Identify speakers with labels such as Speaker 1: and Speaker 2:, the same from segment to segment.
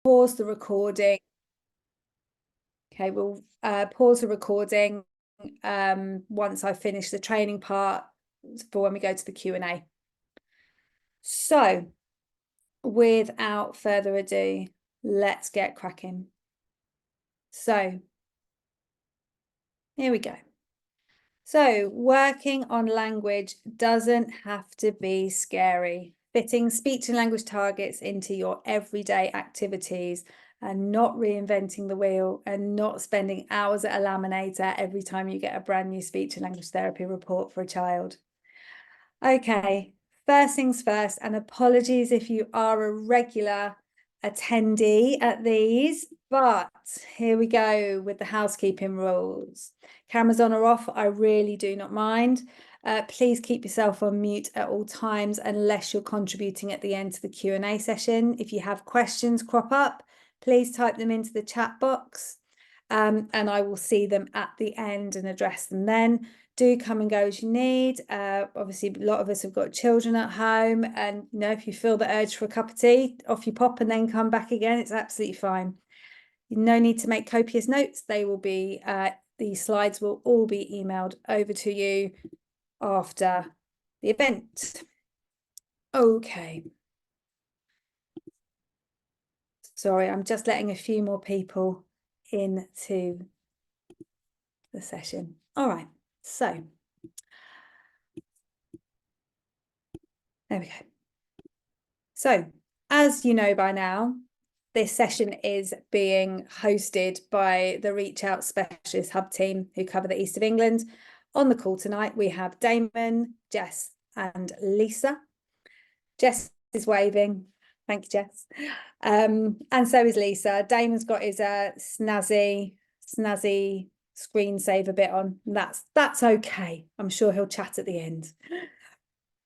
Speaker 1: pause the recording. Okay, we'll pause the recording once I finish the training part for when we go to the Q&A. So, without further ado, let's get cracking. So, here we go. So, working on language doesn't have to be scary. Fitting speech and language targets into your everyday activities and not reinventing the wheel and not spending hours at a laminator every time you get a brand new speech and language therapy report for a child. Okay, first things first, and apologies if you are a regular attendee at these, but here we go with the housekeeping rules. Cameras on or off, I really do not mind. Please keep yourself on mute at all times unless you're contributing at the end to the Q&A session. If you have questions crop up, please type them into the chat box and I will see them at the end and address them then. Do come and go as you need. Obviously, a lot of us have got children at home, and if you feel the urge for a cup of tea, off you pop and then come back again. It's absolutely fine. No need to make copious notes. They will be, the slides will all be emailed over to you after the event. Okay. Sorry, I'm just letting a few more people into the session. All right, so there we go. So, as you know by now, this session is being hosted by the Reach Out Specialist Hub team who cover the East of England. On the call tonight, we have Damon, Jess, and Lisa. Jess is waving. Thank you, Jess. And so is Lisa. Damon's got his snazzy screensaver bit on. That's okay. I'm sure he'll chat at the end.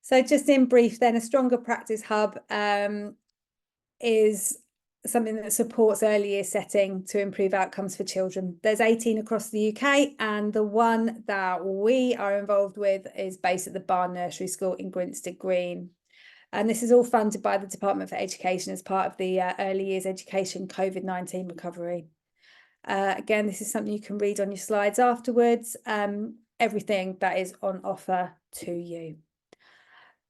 Speaker 1: So just in brief then, a Stronger Practice Hub is something that supports early year setting to improve outcomes for children. There's 18 across the UK, and the one that we are involved with is based at the Barn Nursery School in Grinstead Green. And this is all funded by the Department for Education as part of the Early Years Education COVID-19 recovery. Again, this is something you can read on your slides afterwards. Everything that is on offer to you.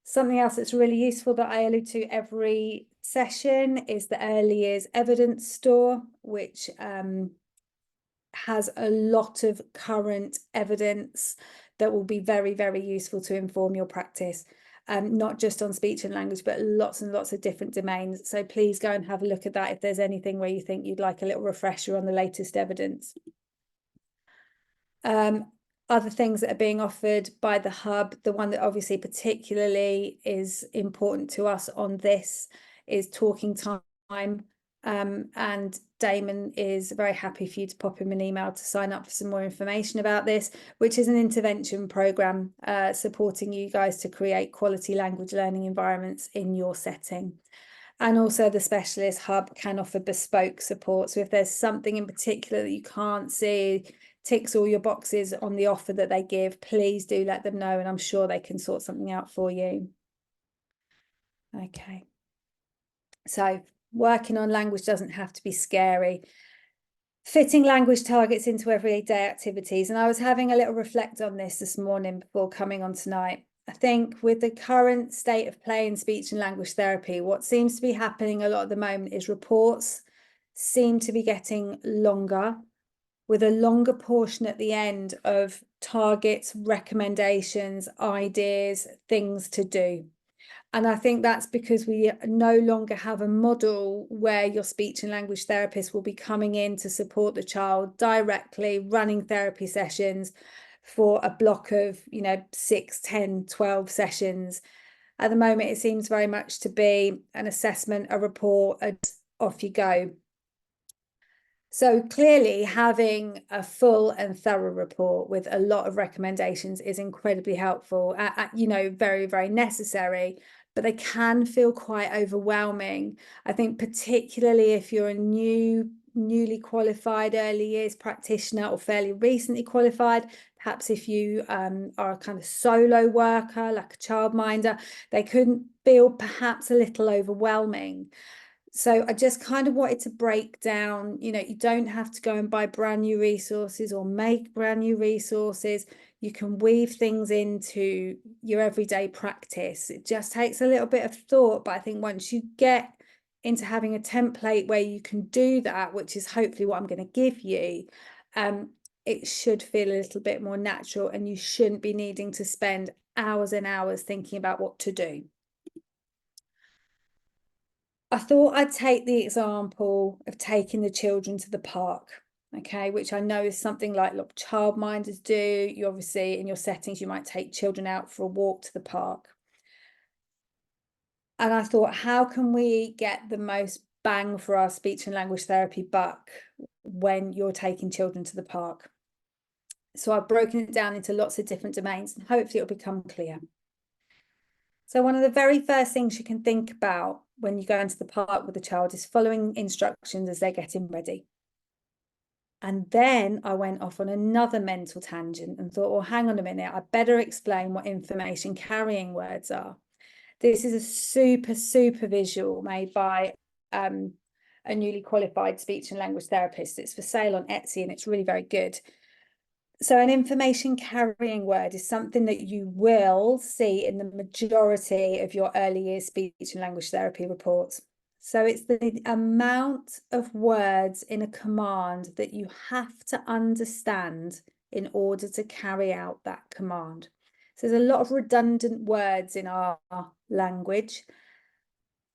Speaker 1: Something else that's really useful that I allude to every session is the Early Years Evidence Store, which has a lot of current evidence that will be very, very useful to inform your practice, not just on speech and language, but lots and lots of different domains. So please go and have a look at that if there's anything where you think you'd like a little refresher on the latest evidence. Other things that are being offered by the hub, the one that obviously particularly is important to us on this is talking time. And Damon is very happy for you to pop him an email to sign up for some more information about this, which is an intervention program supporting you guys to create quality language learning environments in your setting. And also the specialist hub can offer bespoke support. So if there's something in particular that you can't see, ticks all your boxes on the offer that they give, please do let them know, and I'm sure they can sort something out for you. Okay. So working on language doesn't have to be scary. Fitting language targets into everyday activities. And I was having a little reflect on this morning before coming on tonight. I think with the current state of play in speech and language therapy, what seems to be happening a lot at the moment is reports seem to be getting longer, with a longer portion at the end of targets, recommendations, ideas, things to do. And I think that's because we no longer have a model where your speech and language therapist will be coming in to support the child directly, running therapy sessions for a block of, 6, 10, 12 sessions. At the moment, it seems very much to be an assessment, a report, and off you go. So clearly having a full and thorough report with a lot of recommendations is incredibly helpful, very, very necessary, but they can feel quite overwhelming. I think particularly if you're a newly qualified early years practitioner or fairly recently qualified, perhaps if you are a kind of solo worker, like a childminder, they could feel perhaps a little overwhelming. So I just kind of wanted to break down, you don't have to go and buy brand new resources or make brand new resources. You can weave things into your everyday practice. It just takes a little bit of thought, but I think once you get into having a template where you can do that, which is hopefully what I'm going to give you, it should feel a little bit more natural, and you shouldn't be needing to spend hours and hours thinking about what to do. I thought I'd take the example of taking the children to the park, okay, which I know is something like a lot of childminders do. You obviously, in your settings, you might take children out for a walk to the park. And I thought, how can we get the most bang for our speech and language therapy buck when you're taking children to the park? So I've broken it down into lots of different domains, and hopefully it'll become clear. So one of the very first things you can think about when you go into the park with a child is following instructions as they're getting ready. And then I went off on another mental tangent and thought, well, hang on a minute, I better explain what information carrying words are. This is a super visual made by a newly qualified speech and language therapist. It's for sale on Etsy, and it's really very good. So an information carrying word is something that you will see in the majority of your early years speech and language therapy reports. So it's the amount of words in a command that you have to understand in order to carry out that command. So there's a lot of redundant words in our language,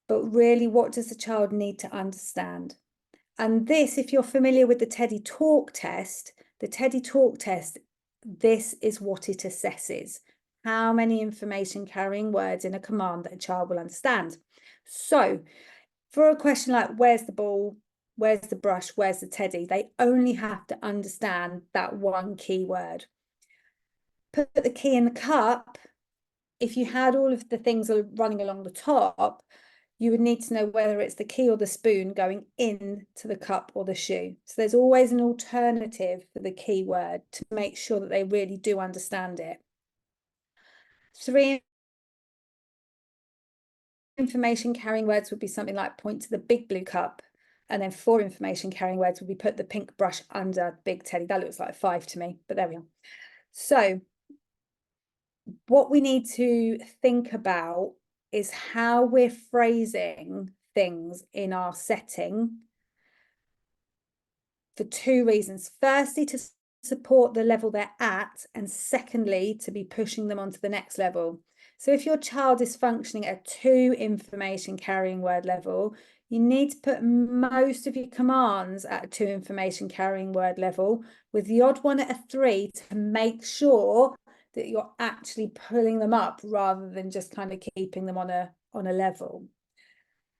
Speaker 1: but really, what does the child need to understand? And this, if you're familiar with the Teddy Talk test, this is what it assesses. How many information carrying words in a command that a child will understand. So for a question like, where's the ball? Where's the brush? Where's the teddy? They only have to understand that one key word. Put the key in the cup. If you had all of the things running along the top, you would need to know whether it's the key or the spoon going into the cup or the shoe. So there's always an alternative for the key word to make sure that they really do understand it. 3 information carrying words would be something like point to the big blue cup, and then 4 information carrying words would be put the pink brush under big teddy. That looks like 5 to me, but there we are. So what we need to think about is how we're phrasing things in our setting for 2 reasons. Firstly, to support the level they're at, and secondly, to be pushing them onto the next level. So if your child is functioning at a 2 information carrying word level, you need to put most of your commands at a 2 information carrying word level, with the odd one at a 3, to make sure that you're actually pulling them up rather than just kind of keeping them on a level.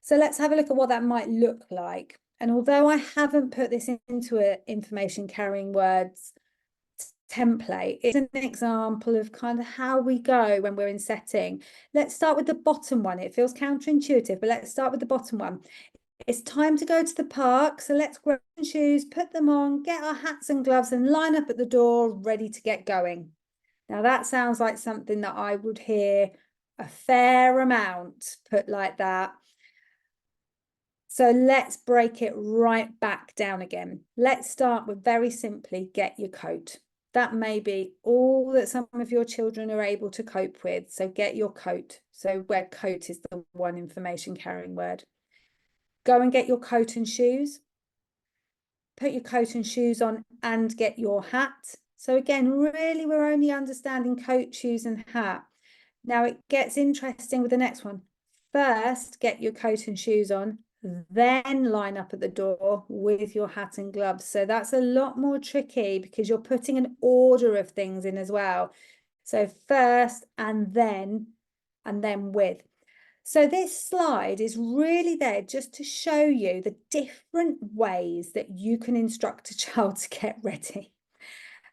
Speaker 1: So let's have a look at what that might look like. And although I haven't put this into an information carrying words template, it's an example of kind of how we go when we're in setting. Let's start with the bottom one. It feels counterintuitive, but let's start with the bottom one. It's time to go to the park, so let's grab shoes, put them on, get our hats and gloves, and line up at the door, ready to get going. Now that sounds like something that I would hear a fair amount put like that. So let's break it right back down again. Let's start with, very simply, get your coat. That may be all that some of your children are able to cope with. So get your coat. So where coat is the 1 information carrying word. Go and get your coat and shoes. Put your coat and shoes on and get your hat. So again, really, we're only understanding coat, shoes, and hat. Now it gets interesting with the next one. First, get your coat and shoes on, then line up at the door with your hat and gloves. So that's a lot more tricky because you're putting an order of things in as well. So first and then with. So this slide is really there just to show you the different ways that you can instruct a child to get ready.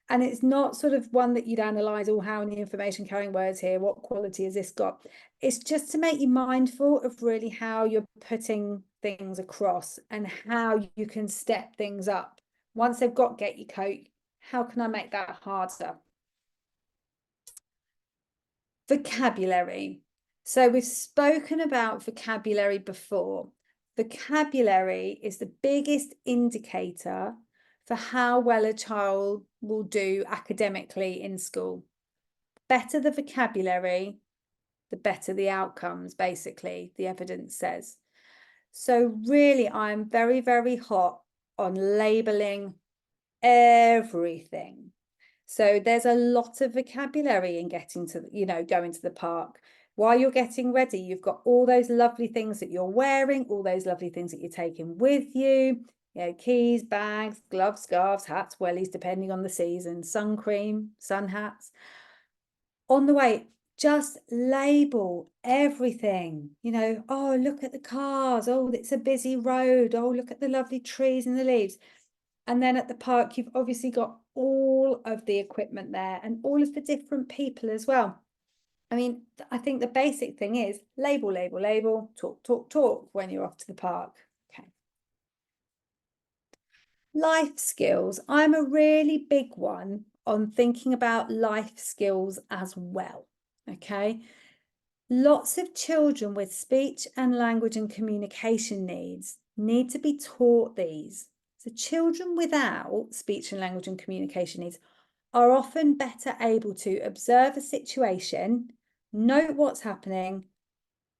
Speaker 1: And it's not sort of one that you'd analyze, oh, how many information carrying words here, what quality has this got? It's just to make you mindful of really how you're putting things across and how you can step things up. Once they've got get your coat, how can I make that harder? Vocabulary. So we've spoken about vocabulary before. vocabulary is the biggest indicator for how well a child will do academically in school. Better the vocabulary, the better the outcomes, basically, the evidence says. So really, I'm very, very hot on labeling everything. So there's a lot of vocabulary in getting to, going to the park. While you're getting ready, you've got all those lovely things that you're wearing, all those lovely things that you're taking with you, keys, bags, gloves, scarves, hats, wellies, depending on the season, sun cream, sun hats. On the way, just label everything, oh, look at the cars. Oh, it's a busy road. Oh, look at the lovely trees and the leaves. And then at the park, you've obviously got all of the equipment there and all of the different people as well. I mean, I think the basic thing is label, label, label, talk, talk, talk when you're off to the park. Okay. Life skills. I'm a really big one on thinking about life skills as well. Okay. Lots of children with speech and language and communication needs need to be taught these. So children without speech and language and communication needs are often better able to observe a situation, note what's happening,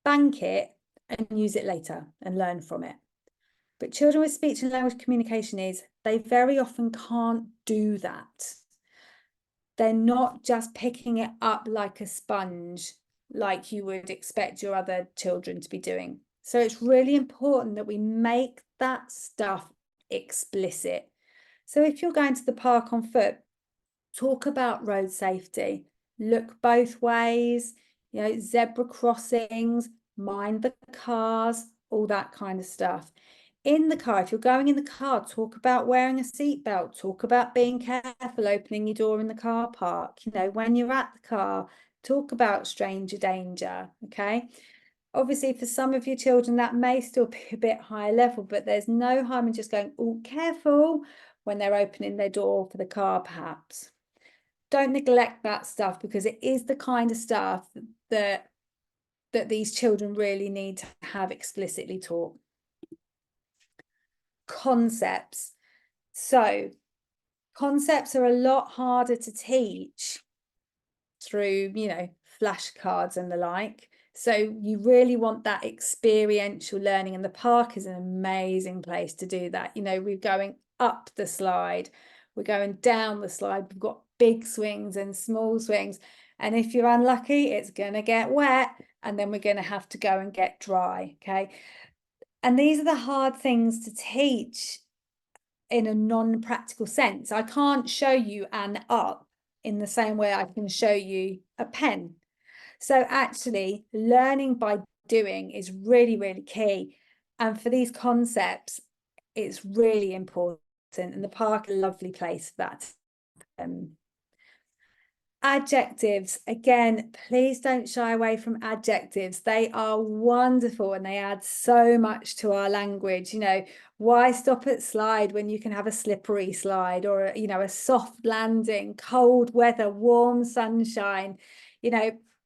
Speaker 1: bank it, and use it later and learn from it. But children with speech and language communication needs, they very often can't do that. They're not just picking it up like a sponge, like you would expect your other children to be doing. So it's really important that we make that stuff explicit. So if you're going to the park on foot, talk about road safety, look both ways, zebra crossings, mind the cars, all that kind of stuff. In the car, if you're going in the car, talk about wearing a seatbelt, talk about being careful opening your door in the car park. When you're at the car, talk about stranger danger, okay? Obviously, for some of your children, that may still be a bit higher level, but there's no harm in just going, oh, careful, when they're opening their door for the car, perhaps. Don't neglect that stuff, because it is the kind of stuff that these children really need to have explicitly taught. Concepts. So concepts are a lot harder to teach through, flashcards and the like. So you really want that experiential learning, and the park is an amazing place to do that. We're going up the slide, we're going down the slide, we've got big swings and small swings. And if you're unlucky, it's going to get wet, and then we're going to have to go and get dry. Okay. And these are the hard things to teach in a non-practical sense. I can't show you an up in the same way I can show you a pen. So actually, learning by doing is really, really key. And for these concepts, it's really important. And the park is a lovely place for that. Adjectives, again, please don't shy away from adjectives. They are wonderful and they add so much to our language. Why stop at slide when you can have a slippery slide, or a soft landing, cold weather, warm sunshine?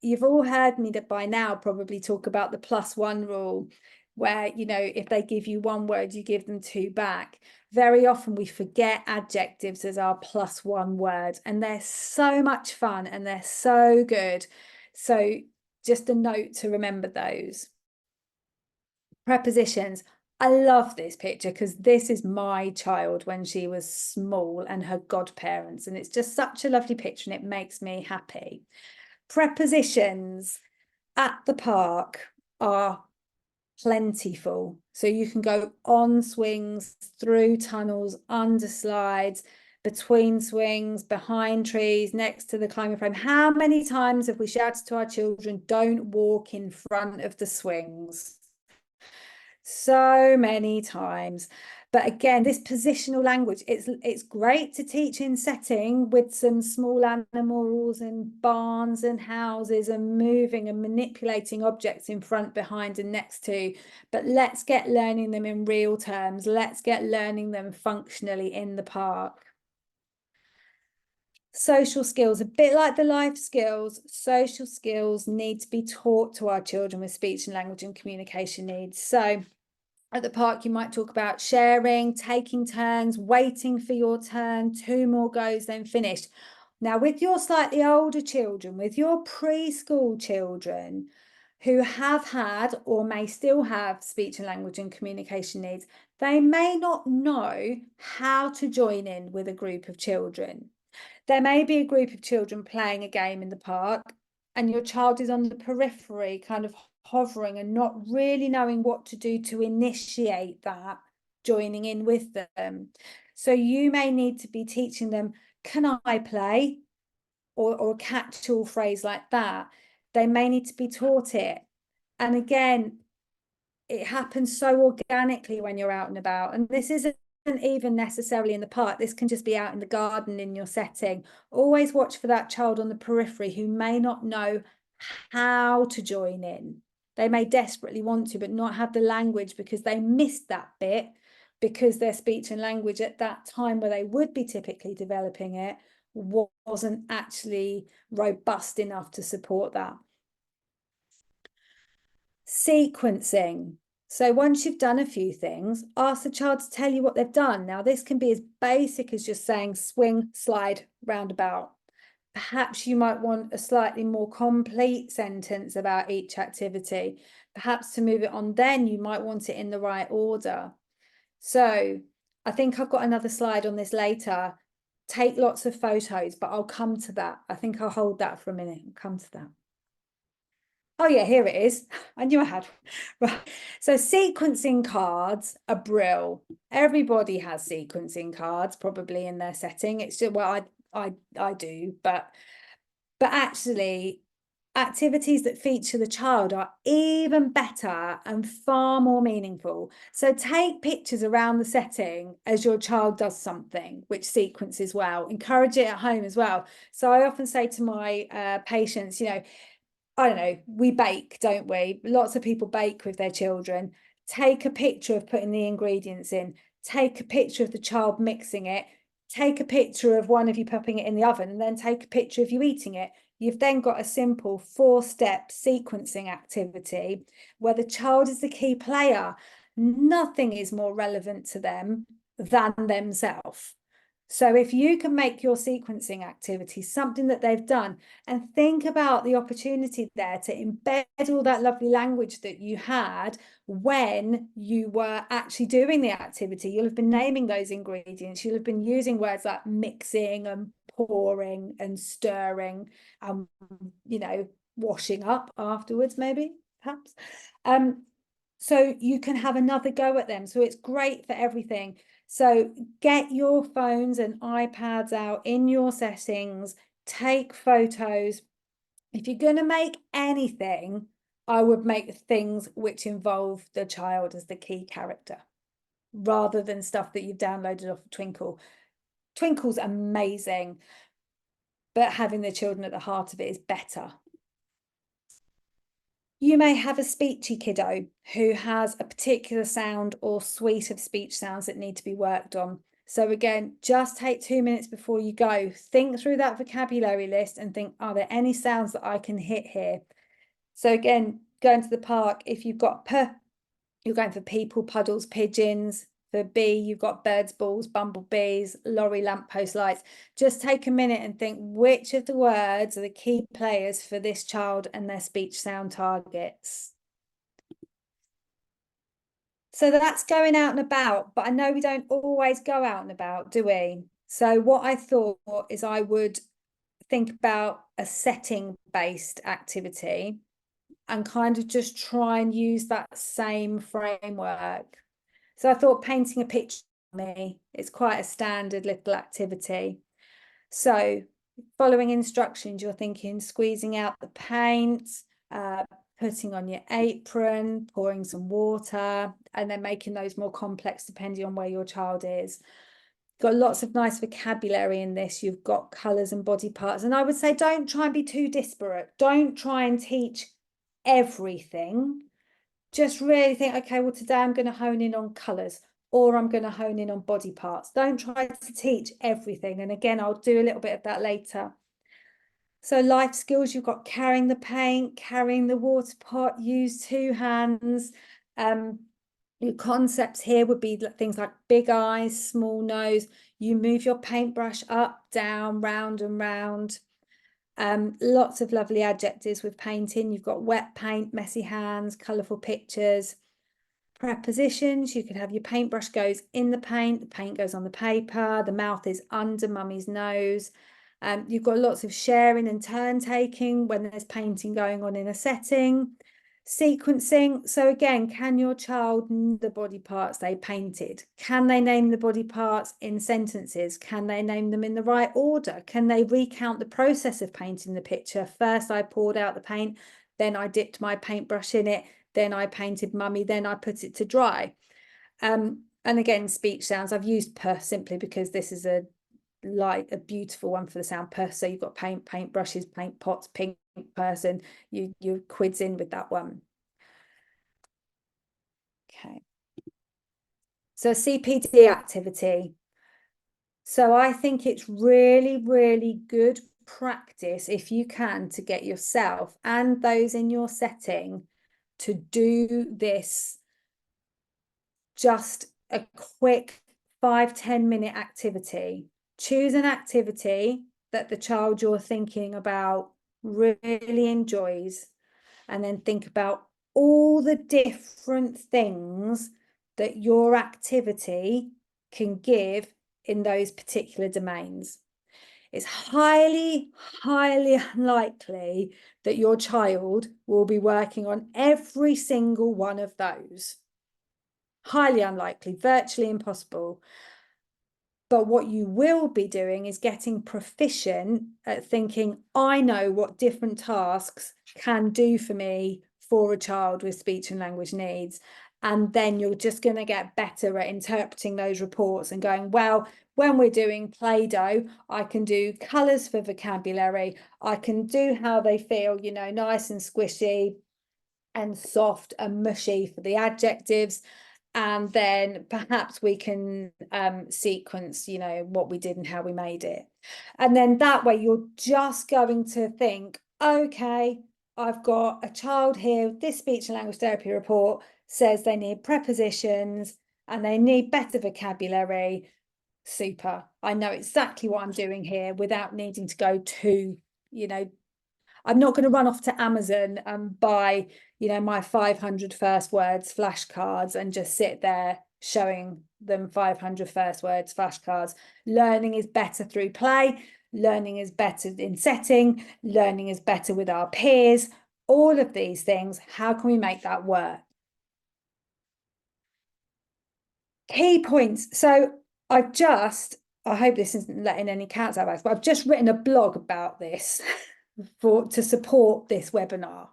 Speaker 1: You've all heard me that by now probably talk about the +1 rule, where if they give you one word, you give them two back. Very often we forget adjectives as our +1 word, and they're so much fun and they're so good. So just a note to remember those. Prepositions. I love this picture because this is my child when she was small and her godparents, and it's just such a lovely picture and it makes me happy. Prepositions at the park are plentiful. So you can go on swings, through tunnels, under slides, between swings, behind trees, next to the climbing frame. How many times have we shouted to our children, don't walk in front of the swings? So many times. But again, this positional language, it's great to teach in setting with some small animals and barns and houses and moving and manipulating objects in front, behind and next to. But let's get learning them in real terms. Let's get learning them functionally in the park. Social skills, a bit like the life skills, social skills need to be taught to our children with speech and language and communication needs. So At the park, you might talk about sharing, taking turns, waiting for your turn, 2 more goes, then finished. Now, with your slightly older children, with your preschool children who have had or may still have speech and language and communication needs, they may not know how to join in with a group of children. There may be a group of children playing a game in the park, and your child is on the periphery, kind of hovering and not really knowing what to do to initiate that joining in with them. So you may need to be teaching them, can I play? Or a catch-all phrase like that. They may need to be taught it. And again, it happens so organically when you're out and about. And this isn't even necessarily in the park. This can just be out in the garden in your setting. Always watch for that child on the periphery who may not know how to join in. They may desperately want to, but not have the language because they missed that bit, because their speech and language at that time where they would be typically developing it wasn't actually robust enough to support that. Sequencing. So once you've done a few things, ask the child to tell you what they've done. Now, this can be as basic as just saying swing, slide, roundabout. Perhaps you might want a slightly more complete sentence about each activity. Perhaps to move it on, then you might want it in the right order. So I think I've got another slide on this later. Take lots of photos, but I'll come to that. I think I'll hold that for a minute and come to that. Oh yeah, here it is. I knew I had. Right. So sequencing cards are brill. Everybody has sequencing cards probably in their setting. It's just, well, I do, but actually activities that feature the child are even better and far more meaningful. So take pictures around the setting as your child does something which sequences well. Encourage it at home as well. So I often say to my patients, you know, I don't know, we bake, don't we? Lots of people bake with their children. Take a picture of putting the ingredients in. Take a picture of the child mixing it. Take a picture of one of you popping it in the oven, and then take a picture of you eating it. You've then got a simple 4-step sequencing activity where the child is the key player. Nothing is more relevant to them than themselves. So if you can make your sequencing activity something that they've done, and think about the opportunity there to embed all that lovely language that you had when you were actually doing the activity. You'll have been naming those ingredients. You'll have been using words like mixing and pouring and stirring and, you know, washing up afterwards, maybe, perhaps. So you can have another go at them. So it's great for everything. So get your phones and iPads out in your settings, take photos. If you're going to make anything, I would make things which involve the child as the key character, rather than stuff that you've downloaded off of Twinkle. Twinkle's amazing, but having the children at the heart of it is better. You may have a speechy kiddo who has a particular sound or suite of speech sounds that need to be worked on. So again, just take 2 minutes before you go, think through that vocabulary list and think, are there any sounds that I can hit here? So again, going to the park, if you've got P, you're going for people, puddles, pigeons. For B, you've got birds, balls, bumblebees, lorry, lamppost, lights. Just take a minute and think which of the words are the key players for this child and their speech sound targets. So that's going out and about, but I know we don't always go out and about, do we? So what I thought is I would think about a setting-based activity and kind of just try and use that same framework. So I thought painting a picture for me, it's quite a standard little activity. So following instructions, you're thinking squeezing out the paint, putting on your apron, pouring some water, and then making those more complex depending on where your child is. Got lots of nice vocabulary in this. You've got colours and body parts. And I would say don't try and be too disparate. Don't try and teach everything. Just really think, okay, well, today I'm going to hone in on colours or I'm going to hone in on body parts. Don't try to teach everything. And again, I'll do a little bit of that later. So life skills, you've got carrying the paint, carrying the water pot, use 2 hands. Your concepts here would be things like big eyes, small nose. You move your paintbrush up, down, round and round. Lots of lovely adjectives with painting. You've got wet paint, messy hands, colourful pictures. Prepositions, you could have your paintbrush goes in the paint goes on the paper, the mouth is under mummy's nose. You've got lots of sharing and turn taking when there's painting going on in a setting. Sequencing, so again, can your child name the body parts they painted? Can they name the body parts in sentences? Can they name them in the right order? Can they recount the process of painting the picture? First I poured out the paint, then I dipped my paintbrush in it, then I painted mummy, then I put it to dry. And again, speech sounds, I've used per simply because this is a beautiful one for the sound per. So you've got paint brushes, paint pots, pink person, you quids in with that one. Okay. So CPD activity. So I think it's really, really good practice if you can to get yourself and those in your setting to do this, just a quick 5-10 minute activity. Choose an activity that the child you're thinking about really enjoys, and then think about all the different things that your activity can give in those particular domains. It's highly, highly unlikely that your child will be working on every single one of those. Highly unlikely, virtually impossible. But what you will be doing is getting proficient at thinking, I know what different tasks can do for me for a child with speech and language needs. And then you're just going to get better at interpreting those reports and going, well, when we're doing Play-Doh, I can do colours for vocabulary. I can do how they feel, you know, nice and squishy and soft and mushy for the adjectives. And then perhaps we can sequence, you know, what we did and how we made it. And then that way you're just going to think, okay, I've got a child here, this speech and language therapy report says they need prepositions and they need better vocabulary. Super. I know exactly what I'm doing here without needing to go to, you know, I'm not going to run off to Amazon and buy, you know, my 500 first words flashcards and just sit there showing them 500 first words flashcards. Learning is better through play. Learning is better in setting. Learning is better with our peers. All of these things, how can we make that work? Key points. So I hope this isn't letting any cats out of bags, but I've just written a blog about this to support this webinar.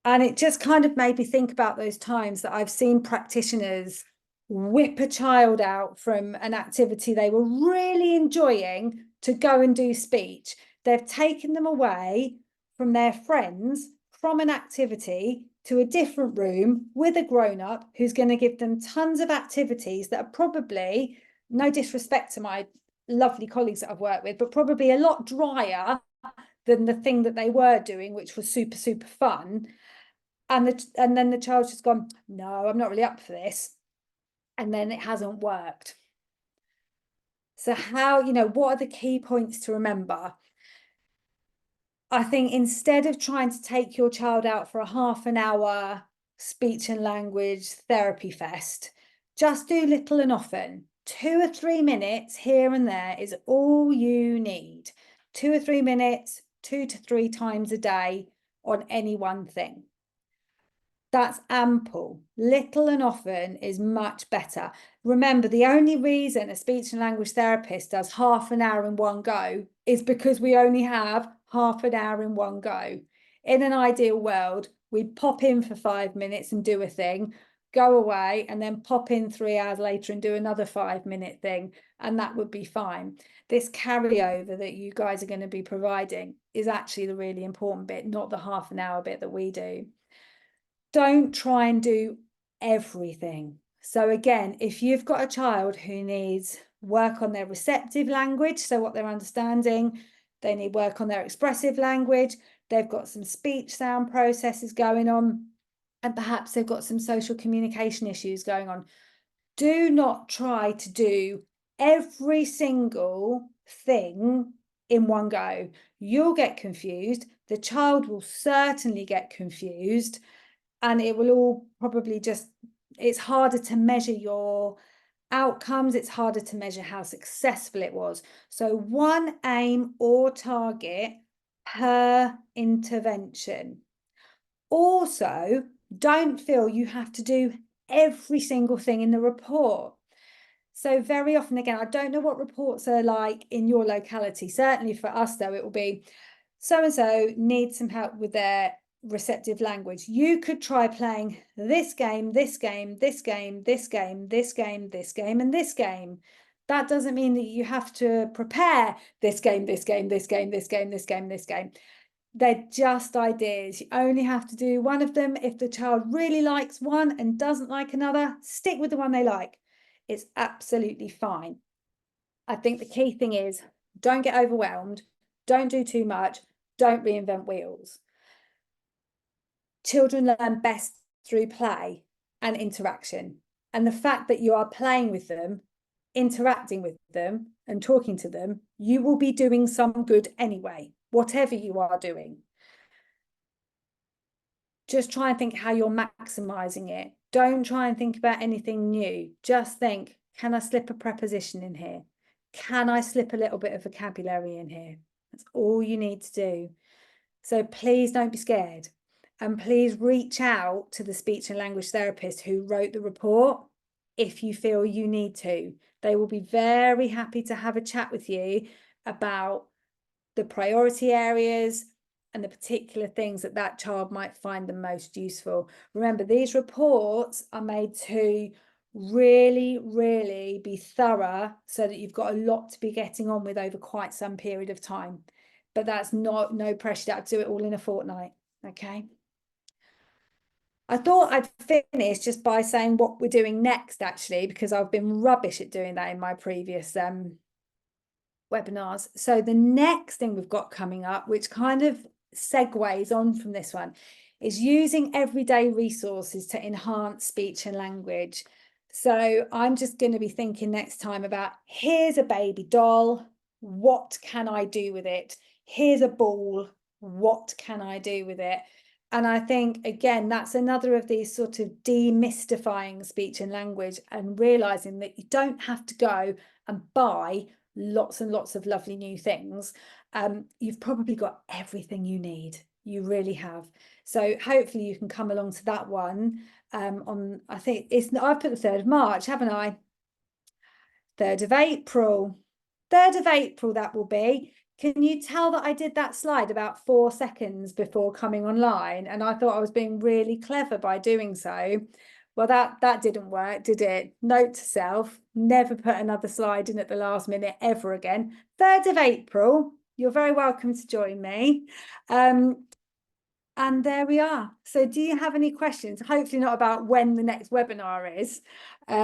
Speaker 1: And it just kind of made me think about those times that I've seen practitioners whip a child out from an activity they were really enjoying to go and do speech. They've taken them away from their friends, from an activity to a different room with a grown-up who's going to give them tons of activities that are probably, no disrespect to my lovely colleagues that I've worked with, but probably a lot drier than the thing that they were doing, which was super, super fun. And then the child's just gone, no, I'm not really up for this. And then it hasn't worked. So how, you know, what are the key points to remember? I think instead of trying to take your child out for a half an hour speech and language therapy fest, just do little and often. 2 or 3 minutes here and there is all you need. 2 or 3 minutes, 2 to 3 times a day on any one thing. That's ample. Little and often is much better. Remember, the only reason a speech and language therapist does half an hour in one go is because we only have half an hour in one go. In an ideal world, we'd pop in for 5 minutes and do a thing, go away, and then pop in 3 hours later and do another 5-minute thing, and that would be fine. This carryover that you guys are going to be providing is actually the really important bit, not the half an hour bit that we do. Don't try and do everything. So again, if you've got a child who needs work on their receptive language, so what they're understanding, they need work on their expressive language, they've got some speech sound processes going on, and perhaps they've got some social communication issues going on. Do not try to do every single thing in one go. You'll get confused. The child will certainly get confused, and it will all probably just, it's harder to measure your outcomes. It's harder to measure how successful it was. So one aim or target per intervention. Also, don't feel you have to do every single thing in the report. So very often, again, I don't know what reports are like in your locality. Certainly for us, though, it will be so-and-so needs some help with their receptive language. You could try playing this game, this game, this game, this game, this game, this game, and this game. That doesn't mean that you have to prepare this game, this game, this game, this game, this game, this game. They're just ideas. You only have to do one of them. If the child really likes one and doesn't like another, stick with the one they like. It's absolutely fine. I think the key thing is don't get overwhelmed, don't do too much, don't reinvent wheels. Children learn best through play and interaction. And the fact that you are playing with them, interacting with them, and talking to them, you will be doing some good anyway, whatever you are doing. Just try and think how you're maximizing it. Don't try and think about anything new. Just think, can I slip a preposition in here? Can I slip a little bit of vocabulary in here? That's all you need to do. So please don't be scared. And please reach out to the speech and language therapist who wrote the report if you feel you need to. They will be very happy to have a chat with you about the priority areas and the particular things that that child might find the most useful. Remember, these reports are made to really, really be thorough so that you've got a lot to be getting on with over quite some period of time. But that's no pressure to do it all in a fortnight, okay? I thought I'd finish just by saying what we're doing next, actually, because I've been rubbish at doing that in my previous webinars. So the next thing we've got coming up, which kind of segues on from this one, is using everyday resources to enhance speech and language. So I'm just going to be thinking next time about, here's a baby doll, what can I do with it? Here's a ball, what can I do with it? And I think, again, that's another of these sort of demystifying speech and language, and realizing that you don't have to go and buy lots and lots of lovely new things. You've probably got everything you need. You really have. So hopefully you can come along to that one on, I think it's, I've put the 3rd of March, haven't I? 3rd of April. 3rd of April that will be. Can you tell that I did that slide about 4 seconds before coming online? And I thought I was being really clever by doing so. Well, that didn't work, did it? Note to self, never put another slide in at the last minute ever again. 3rd of April, you're very welcome to join me. And there we are. So do you have any questions? Hopefully not about when the next webinar is.